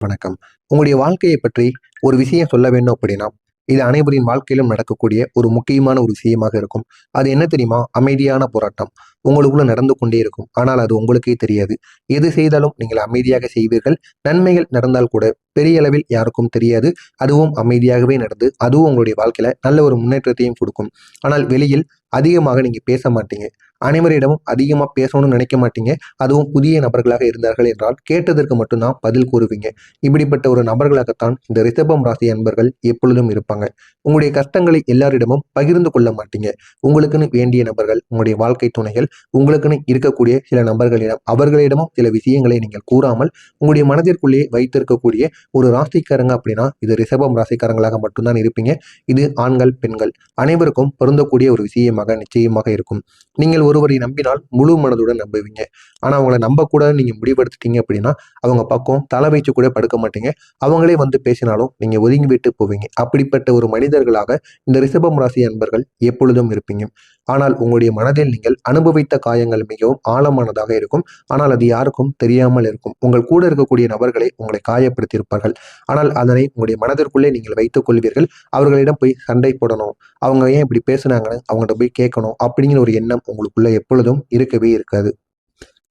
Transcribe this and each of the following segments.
வணக்கம். உங்களுடைய வாழ்க்கையை பற்றி ஒரு விஷயம் சொல்ல வேண்டும் அப்படின்னா, இது அனைவரின் வாழ்க்கையிலும் நடக்கக்கூடிய ஒரு முக்கியமான ஒரு விஷயமாக இருக்கும். அது என்ன தெரியுமா? அமைதியான போராட்டம். உங்களுக்குள்ள நடந்து கொண்டே இருக்கும். ஆனால் அது உங்களுக்கே தெரியாது. எது செய்தாலும் நீங்கள் அமைதியாக செய்வீர்கள். நன்மைகள் நடந்தால் கூட பெரிய அளவில் யாருக்கும் தெரியாது. அதுவும் அமைதியாகவே நடந்து, அதுவும் உங்களுடைய வாழ்க்கையில நல்ல ஒரு முன்னேற்றத்தையும் கொடுக்கும். ஆனால் வெளியில் அதிகமாக நீங்க பேச மாட்டீங்க. அனைவரிடமும் அதிகமா பேசணும்னு நினைக்க மாட்டீங்க. அதுவும் புதிய நபர்களாக இருந்தார்கள் என்றால் கேட்டதற்கு மட்டும் தான் பதில் கூறுவீங்க. இப்படிப்பட்ட ஒரு நபர்களாகத்தான் இந்த ரிஷபம் ராசி அன்பர்கள் எப்பொழுதும் இருப்பாங்க. உங்களுடைய கஷ்டங்களை எல்லாரிடமும் பகிர்ந்து கொள்ள மாட்டீங்க. உங்களுக்குன்னு வேண்டிய நபர்கள், உங்களுடைய வாழ்க்கை துணைகள், உங்களுக்குன்னு இருக்கக்கூடிய சில நபர்களிடம் அவர்களிடமும் சில விஷயங்களை நீங்கள் கூறாமல் உங்களுடைய மனதிற்குள்ளேயே வைத்திருக்கக்கூடிய ஒரு ராசிக்காரங்க அப்படின்னா இது ரிஷபம் ராசிக்காரங்களாக மட்டும்தான் இருப்பீங்க. இது ஆண்கள், பெண்கள் அனைவருக்கும் பொருந்தக்கூடிய ஒரு விஷயமாக நிச்சயமாக இருக்கும். நீங்கள் ஒருவரை நம்பினால் முழு மனதுடன் நம்புவீங்க. ஆனா அவங்கள நம்பக்கூடாதுன்னு நீங்க முடிவெடுத்துட்டீங்க அப்படின்னா அவங்க பக்கம் தலை வைச்சு கூட படுக்க மாட்டீங்க. அவங்களே வந்து பேசினாலும் நீங்க ஒதுங்கி விட்டு போவீங்க. அப்படிப்பட்ட ஒரு மனிதர்களாக இந்த ரிஷபம் ராசி அன்பர்கள் எப்பொழுதும் இருப்பீங்க. ஆனால் உங்களுடைய மனதில் நீங்கள் அனுபவித்த காயங்கள் மிகவும் ஆழமானதாக இருக்கும். ஆனால் அது யாருக்கும் தெரியாமல் இருக்கும். உங்கள் கூட இருக்கக்கூடிய நபர்களை உங்களை காயப்படுத்தியிருப்பார்கள். ஆனால் அதனை உங்களுடைய மனதிற்குள்ளே நீங்கள் வைத்துக் கொள்வீர்கள். அவர்களிடம் போய் சண்டை போடணும், அவங்க ஏன் இப்படி பேசுனாங்கன்னு அவங்கள்ட்ட போய் கேட்கணும் அப்படிங்கிற ஒரு எண்ணம் உங்களுக்குள்ள எப்பொழுதும் இருக்கவே இருக்காது.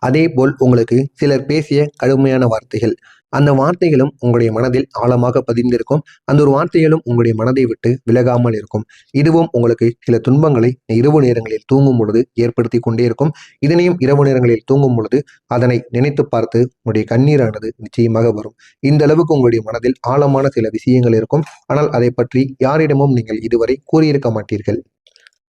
அதே போல் உங்களுக்கு சிலர் பேசிய கடுமையான வார்த்தைகள், அந்த வார்த்தைகளும் உங்களுடைய மனதில் ஆழமாக பதிந்திருக்கும். அந்த ஒரு வார்த்தைகளும் உங்களுடைய மனதை விட்டு விலகாமல் இருக்கும். இதுவும் உங்களுக்கு சில துன்பங்களை இரவு நேரங்களில் தூங்கும் பொழுது ஏற்படுத்தி கொண்டே இருக்கும். இதனையும் இரவு நேரங்களில் தூங்கும் பொழுது அதனை நினைத்து பார்த்து உங்களுடைய கண்ணீரானது நிச்சயமாக வரும். இந்த அளவுக்கு உங்களுடைய மனதில் ஆழமான சில விஷயங்கள் இருக்கும். ஆனால் அதை பற்றி யாரிடமும் நீங்கள் இதுவரை கூறியிருக்க மாட்டீர்கள்.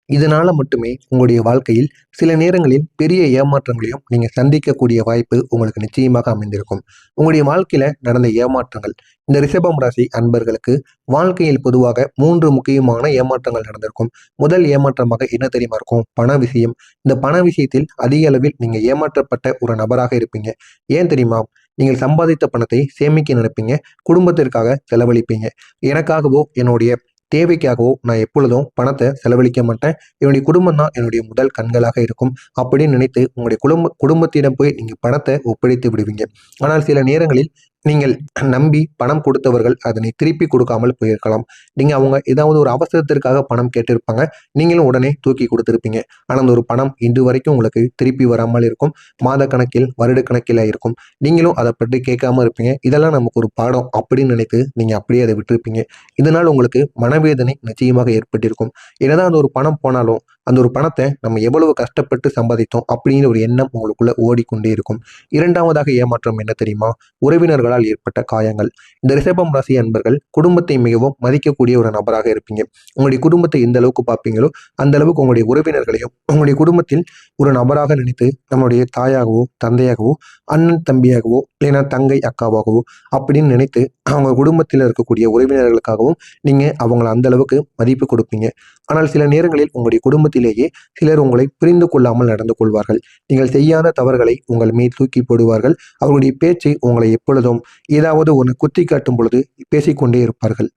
இதனால மட்டுமே உங்களுடைய வாழ்க்கையில் சில நேரங்களில் பெரிய ஏமாற்றங்களையும் நீங்க சந்திக்கக்கூடிய வாய்ப்பு உங்களுக்கு நிச்சயமாக அமைந்திருக்கும். உங்களுடைய வாழ்க்கையில நடந்த ஏமாற்றங்கள், இந்த ரிஷபம் ராசி அன்பர்களுக்கு வாழ்க்கையில் பொதுவாக 3 முக்கியமான ஏமாற்றங்கள் நடந்திருக்கும். முதல் ஏமாற்றமாக என்ன தெரியுமா இருக்கும்? பண விஷயம். இந்த பண விஷயத்தில் அதிக அளவில் நீங்க ஏமாற்றப்பட்ட ஒரு நபராக இருப்பீங்க. ஏன் தெரியுமா? நீங்கள் சம்பாதித்த பணத்தை சேமிக்க நினைப்பீங்க. குடும்பத்திற்காக செலவழிப்பீங்க. எனக்காகவோ என்னுடைய தேவைக்காகவோ நான் எப்பொழுதும் பணத்தை செலவழிக்க மாட்டேன். என்னுடைய குடும்பம் தான் என்னுடைய முதல் கண்களாக இருக்கும் அப்படின்னு நினைத்து உங்களுடைய குடும்பத்திடம் போய் நீங்க பணத்தை ஒப்படைத்து விடுவீங்க. ஆனால் சில நேரங்களில் நீங்கள் நம்பி பணம் கொடுத்தவர்கள் அதனை திருப்பி கொடுக்காமல் போயிருக்கலாம். நீங்க அவங்க ஏதாவது ஒரு அவசரத்திற்காக பணம் கேட்டிருப்பாங்க. நீங்களும் உடனே தூக்கி கொடுத்திருப்பீங்க. ஆனால் அந்த ஒரு பணம் இன்று வரைக்கும் உங்களுக்கு திருப்பி வராமல் இருக்கும். மாத கணக்கில், வருட கணக்கில் இருக்கும். நீங்களும் அதை பற்றி கேட்காம இருப்பீங்க. இதெல்லாம் நமக்கு ஒரு பாடம் அப்படின்னு நினைத்து நீங்க அப்படியே அதை விட்டுருப்பீங்க. இதனால் உங்களுக்கு மனவேதனை நிச்சயமாக ஏற்பட்டிருக்கும். என்னதான் அந்த ஒரு பணம் போனாலும் அந்த ஒரு பணத்தை நம்ம எவ்வளவு கஷ்டப்பட்டு சம்பாதித்தோம் அப்படிங்கிற ஒரு எண்ணம் உங்களுக்குள்ள ஓடிக்கொண்டே இருக்கும். இரண்டாவதாக ஏமாற்றம் என்ன தெரியுமா? உறவினர்களால் ஏற்பட்ட காயங்கள். இந்த ரிஷபம் ராசி அன்பர்கள் குடும்பத்தை மிகவும் மதிக்கக்கூடிய ஒரு நபராக இருப்பீங்க. உங்களுடைய குடும்பத்தை எந்த அளவுக்கு பார்ப்பீங்களோ அந்த அளவுக்கு உங்களுடைய உறவினர்களையும் உங்களுடைய குடும்பத்தில் ஒரு நபராக நினைத்து நம்மளுடைய தாயாகவோ, தந்தையாகவோ, அண்ணன் தம்பியாகவோ, இல்லைன்னா தங்கை அக்காவாகவோ அப்படின்னு நினைத்து அவங்க குடும்பத்தில் இருக்கக்கூடிய உறவினர்களுக்காகவும் நீங்க அவங்கள அந்த அளவுக்கு மதிப்பு கொடுப்பீங்க. ஆனால் சில நேரங்களில் உங்களுடைய குடும்பத்திலேயே சிலர் உங்களை புரிந்து கொள்ளாமல் நடந்து கொள்வார்கள். நீங்கள் செய்யாத தவறுகளை உங்கள் மீது தூக்கி போடுவார்கள். அவர்களுடைய பேச்சு உங்களை எப்பொழுதும் ஏதாவது ஒன்று குத்தி காட்டும் பொழுது பேசிக்கொண்டே இருப்பார்கள்.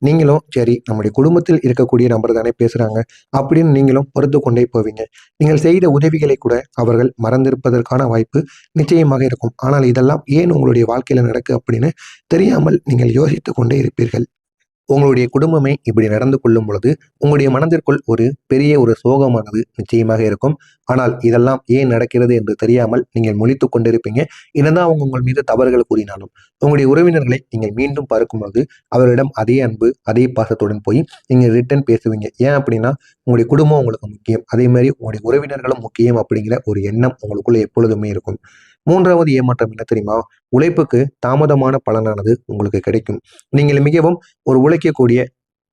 நீங்களும் சரி நம்முடைய குடும்பத்தில் இருக்கக்கூடிய நபர் தானே பேசுறாங்க அப்படின்னு நீங்களும் பொறுத்து கொண்டே போவீங்க. நீங்கள் செய்த உதவிகளை கூட அவர்கள் மறந்திருப்பதற்கான வாய்ப்பு நிச்சயமாக இருக்கும். ஆனால் இதெல்லாம் ஏன் உங்களுடைய வாழ்க்கையில நடக்கு அப்படின்னு தெரியாமல் நீங்கள் யோசித்து கொண்டே இருப்பீர்கள். உங்களுடைய குடும்பமே இப்படி நடந்து கொள்ளும் பொழுது உங்களுடைய மனதிற்குள் ஒரு பெரிய ஒரு சோகமானது நிச்சயமாக இருக்கும். ஆனால் இதெல்லாம் ஏன் நடக்கிறது என்று தெரியாமல் நீங்கள் முழித்துக் கொண்டிருப்பீங்க. என்னதான் அவங்க உங்கள் மீது தவறுகள் கூறினாலும் உங்களுடைய உறவினர்களை நீங்கள் மீண்டும் பார்க்கும் பொழுது அவர்களிடம் அதே அன்பு, அதே பாசத்துடன் போய் நீங்கள் ரிட்டன் பேசுவீங்க. ஏன் அப்படின்னா உங்களுடைய குடும்பம் உங்களுக்கு முக்கியம். அதே மாதிரி உங்களுடைய உறவினர்களும் முக்கியம் அப்படிங்கிற ஒரு எண்ணம் உங்களுக்குள்ள எப்பொழுதுமே இருக்கும். மூன்றாவது ஏமாற்றம் என்ன தெரியுமா? உழைப்புக்கு தாமதமான பலனானது உங்களுக்கு கிடைக்கும். நீங்கள் மிகவும் ஒரு உழைக்கக்கூடிய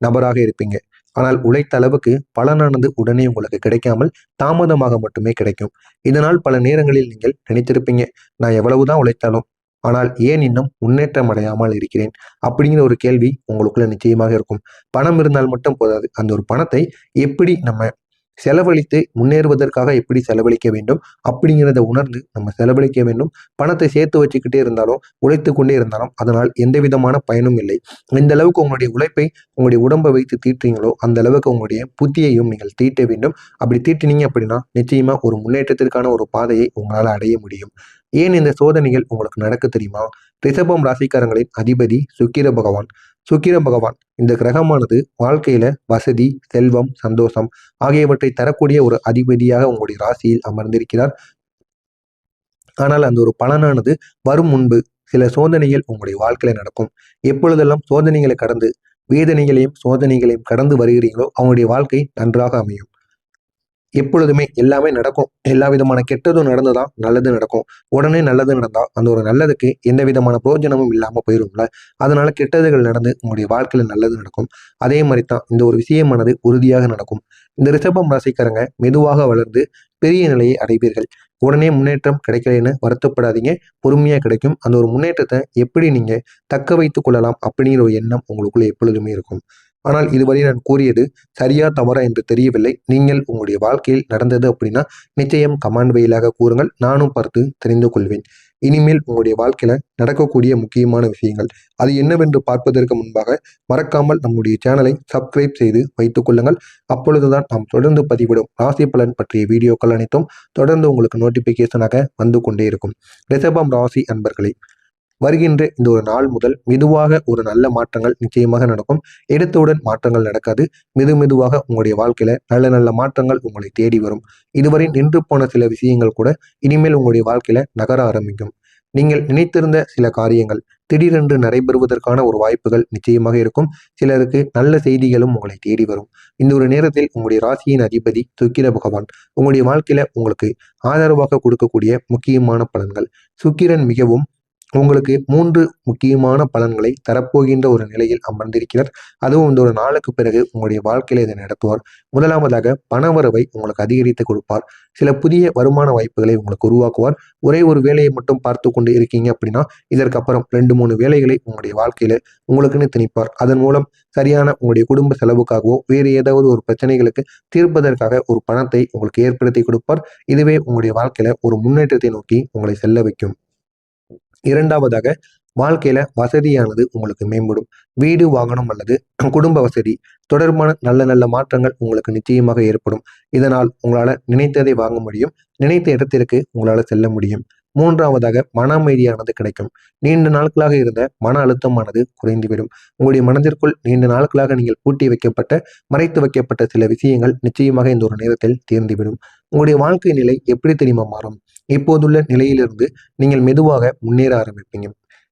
நபராக இருப்பீங்க. ஆனால் உழைத்த அளவுக்கு பலனானது உடனே உங்களுக்கு கிடைக்காமல் தாமதமாக மட்டுமே கிடைக்கும். இதனால் பல நேரங்களில் நீங்கள் நினைத்திருப்பீங்க, நான் எவ்வளவுதான் உழைத்தாலும் ஆனால் ஏன் இன்னும் முன்னேற்றம் அடையாமல் இருக்கிறேன் அப்படிங்கிற ஒரு கேள்வி உங்களுக்குள்ள நிச்சயமாக இருக்கும். பணம் இருந்தால் மட்டும் போதாது. அந்த ஒரு பணத்தை எப்படி நம்ம செலவழித்து முன்னேறுவதற்காக எப்படி செலவழிக்க வேண்டும் அப்படிங்கிறத உணர்ந்து நம்ம செலவழிக்க வேண்டும். பணத்தை சேர்த்து வச்சுக்கிட்டே இருந்தாலும், உழைத்து கொண்டே இருந்தாலும் அதனால் எந்த விதமான பயனும் இல்லை. எந்த அளவுக்கு உங்களுடைய உழைப்பை உங்களுடைய உடம்பை வைத்து தீட்டுறீங்களோ அந்த அளவுக்கு உங்களுடைய புத்தியையும் நீங்கள் தீட்ட வேண்டும். அப்படி தீட்டினீங்க அப்படின்னா நிச்சயமா ஒரு முன்னேற்றத்திற்கான ஒரு பாதையை உங்களால் அடைய முடியும். ஏன் இந்த சோதனைகள் உங்களுக்கு நடக்க தெரியுமா? ரிஷபம் ராசிக்காரங்களின் அதிபதி சுக்கிர பகவான். சுக்கிர பகவான் இந்த கிரகமானது வாழ்க்கையில வசதி, செல்வம், சந்தோஷம் ஆகியவற்றை தரக்கூடிய ஒரு அதிபதியாக உங்களுடைய ராசியில் அமர்ந்திருக்கிறார். ஆனால் அந்த ஒரு பலனானது வரும் முன்பு சில சோதனைகள் உங்களுடைய வாழ்க்கையில நடக்கும். எப்பொழுதெல்லாம் சோதனைகளை கடந்து வேதனைகளையும் சோதனைகளையும் கடந்து வருகிறீங்களோ அவங்களுடைய வாழ்க்கை நன்றாக அமையும். எப்பொழுதுமே எல்லாமே நடக்கும். எல்லா விதமான கெட்டதும் நடந்துதான் நல்லது நடக்கும். உடனே நல்லது நடந்தா அந்த ஒரு நல்லதுக்கு எந்த விதமான பிரயோஜனமும் இல்லாம போயிரும்ல. அதனால கெட்டதுகள் நடந்து உங்களுடைய வாழ்க்கையில நல்லது நடக்கும். அதே மாதிரி தான் இந்த ஒரு விஷயமானது உறுதியாக நடக்கும். இந்த ரிஷபம் ராசிக்காரங்க மெதுவாக வளர்ந்து பெரிய நிலையை அடைவீர்கள். உடனே முன்னேற்றம் கிடைக்கலன்னு வருத்தப்படாதீங்க. பொறுமையா கிடைக்கும். அந்த ஒரு முன்னேற்றத்தை எப்படி நீங்க தக்க வைத்துக் கொள்ளலாம் அப்படிங்கிற ஒரு எண்ணம் உங்களுக்குள்ள எப்பொழுதுமே இருக்கும். ஆனால் இதுவரை நான் கூறியது சரியா தவறா என்று தெரியவில்லை. நீங்கள் உங்களுடைய வாழ்க்கையில் நடந்தது அப்படின்னா நிச்சயம் கமெண்ட் வாயிலாக கூறுங்கள். நானும் பார்த்து தெரிந்து கொள்வேன். இனிமேல் உங்களுடைய வாழ்க்கையில நடக்கக்கூடிய முக்கியமான விஷயங்கள் அது என்னவென்று பார்ப்பதற்கு முன்பாக மறக்காமல் நம்முடைய சேனலை சப்ஸ்கிரைப் செய்து வைத்துக் கொள்ளுங்கள். அப்பொழுதுதான் நாம் தொடர்ந்து பதிவிடும் ராசி பலன் பற்றிய வீடியோக்கள் அனைத்தும் தொடர்ந்து உங்களுக்கு நோட்டிபிகேஷனாக வந்து கொண்டே இருக்கும். ரிஷபம் ராசி அன்பர்களே, வருகின்ற இந்த ஒரு நாள் முதல் மெதுவாக ஒரு நல்ல மாற்றங்கள் நிச்சயமாக நடக்கும். எடுத்தவுடன் மாற்றங்கள் நடக்காது. மெதுவாக உங்களுடைய வாழ்க்கையில நல்ல நல்ல மாற்றங்கள் உங்களை தேடி வரும். இதுவரை நின்று போன சில விஷயங்கள் கூட இனிமேல் உங்களுடைய வாழ்க்கையில நகர ஆரம்பிக்கும். நீங்கள் நினைத்திருந்த சில காரியங்கள் திடீரென்று நடைபெறுவதற்கான ஒரு வாய்ப்புகள் நிச்சயமாக இருக்கும். சிலருக்கு நல்ல செய்திகளும் உங்களை தேடி வரும். இந்த ஒரு நேரத்தில் உங்களுடைய ராசியின் அதிபதி சுக்கிர பகவான் உங்களுடைய வாழ்க்கையில உங்களுக்கு ஆதரவாக கொடுக்கக்கூடிய முக்கியமான பலன்கள். சுக்கிரன் மிகவும் உங்களுக்கு 3 முக்கியமான பலன்களை தரப்போகின்ற ஒரு நிலையில் அமர்ந்திருக்கிறார். அதுவும் இந்த ஒரு நாளுக்கு பிறகு உங்களுடைய வாழ்க்கையில இதை நடத்துவார். முதலாவதாக பணவரவை உங்களுக்கு அதிகரித்து கொடுப்பார். சில புதிய வருமான வாய்ப்புகளை உங்களுக்கு உருவாக்குவார். ஒரே ஒரு வேலையை மட்டும் பார்த்து கொண்டு இருக்கீங்க அப்படின்னா இதற்கப்புறம் 2-3 வேலைகளை உங்களுடைய வாழ்க்கையில உங்களுக்குன்னு திணிப்பார். அதன் மூலம் சரியான உங்களுடைய குடும்ப செலவுக்காகவோ வேறு ஏதாவது ஒரு பிரச்சனைகளுக்கு தீர்ப்பதற்காக ஒரு பணத்தை உங்களுக்கு ஏற்படுத்தி கொடுப்பார். இதுவே உங்களுடைய வாழ்க்கையில ஒரு முன்னேற்றத்தை நோக்கி உங்களை செல்ல வைக்கும். இரண்டாவதாக வாழ்க்கையில வசதியானது உங்களுக்கு மேம்படும். வீடு, வாகனம் அல்லது குடும்ப வசதி தொடர்பான நல்ல நல்ல மாற்றங்கள் உங்களுக்கு நிச்சயமாக ஏற்படும். இதனால் உங்களால நினைத்ததை வாங்க முடியும். நினைத்த இடத்திற்கு உங்களால செல்ல முடியும். மூன்றாவதாக மன அமைதியானது கிடைக்கும். நீண்ட நாட்களாக இருந்த மன அழுத்தமானது குறைந்துவிடும். உங்களுடைய மனதிற்குள் நீண்ட நாட்களாக நீங்கள் பூட்டி வைக்கப்பட்ட மறைத்து வைக்கப்பட்ட சில விஷயங்கள் நிச்சயமாக இந்த ஒரு நேரத்தில் தீர்ந்துவிடும். உங்களுடைய வாழ்க்கை நிலை எப்படி தெரியுமா மாறும்? இப்போதுள்ள நிலையிலிருந்து நீங்கள் மெதுவாக முன்னேற ஆரம்பிப்பீங்க.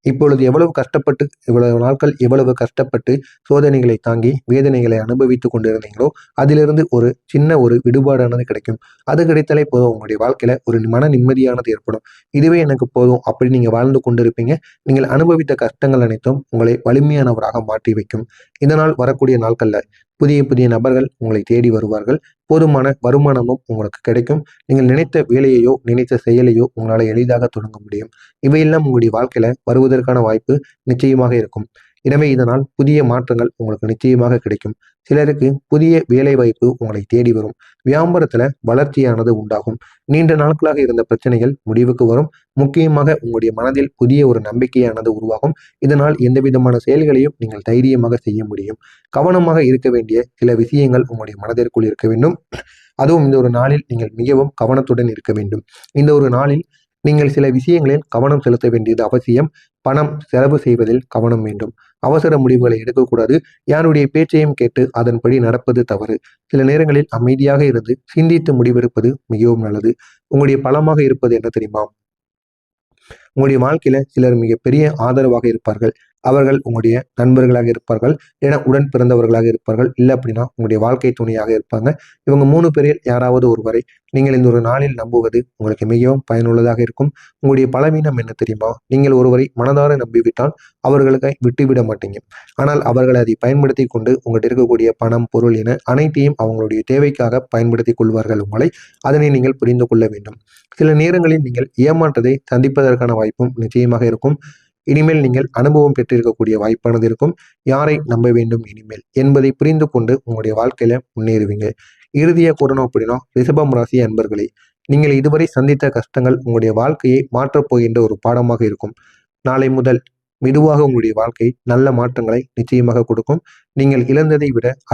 இப்பொழுது இவ்வளவு நாட்கள் எவ்வளவு கஷ்டப்பட்டு சோதனைகளை தாங்கி வேதனைகளை அனுபவித்துக் கொண்டிருந்தீங்களோ அதிலிருந்து ஒரு சின்ன ஒரு விடுபாடானது கிடைக்கும். அது கிடைத்தாலே போதும், உங்களுடைய வாழ்க்கையில ஒரு மன நிம்மதியானது ஏற்படும். இதுவே எனக்கு போதும் அப்படி நீங்க வாழ்ந்து கொண்டிருப்பீங்க. நீங்கள் அனுபவித்த கஷ்டங்கள் அனைத்தும் உங்களை வலிமையானவராக மாற்றி வைக்கும். இதனால் வரக்கூடிய நாட்கள்ல புதிய புதிய நபர்கள் உங்களை தேடி வருவார்கள். போதுமான வருமானமும் உங்களுக்கு கிடைக்கும். நீங்கள் நினைத்த வேலையையோ நினைத்த செயலையோ உங்களால் எளிதாக தொடங்க முடியும். இவையெல்லாம் உங்களுடைய வாழ்க்கையில வருவதற்கான வாய்ப்பு நிச்சயமாக இருக்கும். எனவே இதனால் புதிய மாற்றங்கள் உங்களுக்கு நிச்சயமாக கிடைக்கும். சிலருக்கு புதிய வேலை வாய்ப்பு உங்களை தேடி வரும். வியாபாரத்துல வளர்ச்சியானது உண்டாகும். நீண்ட நாட்களாக இருந்த பிரச்சனைகள் முடிவுக்கு வரும். முக்கியமாக உங்களுடைய மனதில் புதிய ஒரு நம்பிக்கையானது உருவாகும். இதனால் எந்த விதமான செயல்களையும் நீங்கள் தைரியமாக செய்ய முடியும். கவனமாக இருக்க வேண்டிய சில விஷயங்கள் உங்களுடைய மனதிற்குள் இருக்க வேண்டும். அதுவும் இந்த ஒரு நாளில் நீங்கள் மிகவும் கவனத்துடன் இருக்க வேண்டும். இந்த ஒரு நாளில் நீங்கள் சில விஷயங்களில் கவனம் செலுத்த வேண்டியது அவசியம். பணம் செலவு செய்வதில் கவனம் வேண்டும். அவசர முடிவுகளை எடுக்கக்கூடாது. யாருடைய பேச்சையும் கேட்டு அதன்படி நடப்பது தவறு. சில நேரங்களில் அமைதியாக இருந்து சிந்தித்து முடிவெடுப்பது மிகவும் நல்லது. உங்களுடைய பலமாக இருப்பது என்ன தெரியுமா? உங்களுடைய வாழ்க்கையில சிலர் மிகப்பெரிய ஆதரவாக இருப்பார்கள். அவர்கள் உங்களுடைய நண்பர்களாக இருப்பார்கள், இல்லைன்னா உடன் பிறந்தவர்களாக இருப்பார்கள், இல்லை அப்படின்னா உங்களுடைய வாழ்க்கை துணையாக இருப்பாங்க. இவங்க 3 பேரில் யாராவது ஒருவரை நீங்கள் இந்த ஒரு நாளில் நம்புவது உங்களுக்கு மிகவும் பயனுள்ளதாக இருக்கும். உங்களுடைய பலவீனம் என்ன தெரியுமா? நீங்கள் ஒருவரை மனதார நம்பிவிட்டால் அவர்களுக்கு விட்டுவிட மாட்டீங்க. ஆனால் அவர்கள் அதை பயன்படுத்தி கொண்டு உங்கள்கிட்ட இருக்கக்கூடிய பணம், பொருள் என அனைத்தையும் அவங்களுடைய தேவைக்காக பயன்படுத்தி கொள்வார்கள் உங்களை. அதனை நீங்கள் புரிந்து கொள்ள வேண்டும். சில நேரங்களில் நீங்கள் ஏமாற்றத்தை சந்திப்பதற்கான வாய்ப்பும் நிச்சயமாக இருக்கும். இனிமேல் நீங்கள் அனுபவம் பெற்றிருக்கக்கூடிய வாய்ப்பானது இருக்கும். யாரை நம்ப வேண்டும் இனிமேல் என்பதை புரிந்து கொண்டு உங்களுடைய வாழ்க்கையில முன்னேறுவீங்க. இறுதியாக கூறணும் அப்படின்னா ரிஷபம் ராசி அன்பர்களே, நீங்கள் இதுவரை சந்தித்த கஷ்டங்கள் உங்களுடைய வாழ்க்கையை மாற்றப் போகின்ற ஒரு பாடமாக இருக்கும். நாளை முதல் மெதுவாக உங்களுடைய வாழ்க்கை நல்ல மாற்றங்களை நிச்சயமாக கொடுக்கும். நீங்கள் இழந்ததை விட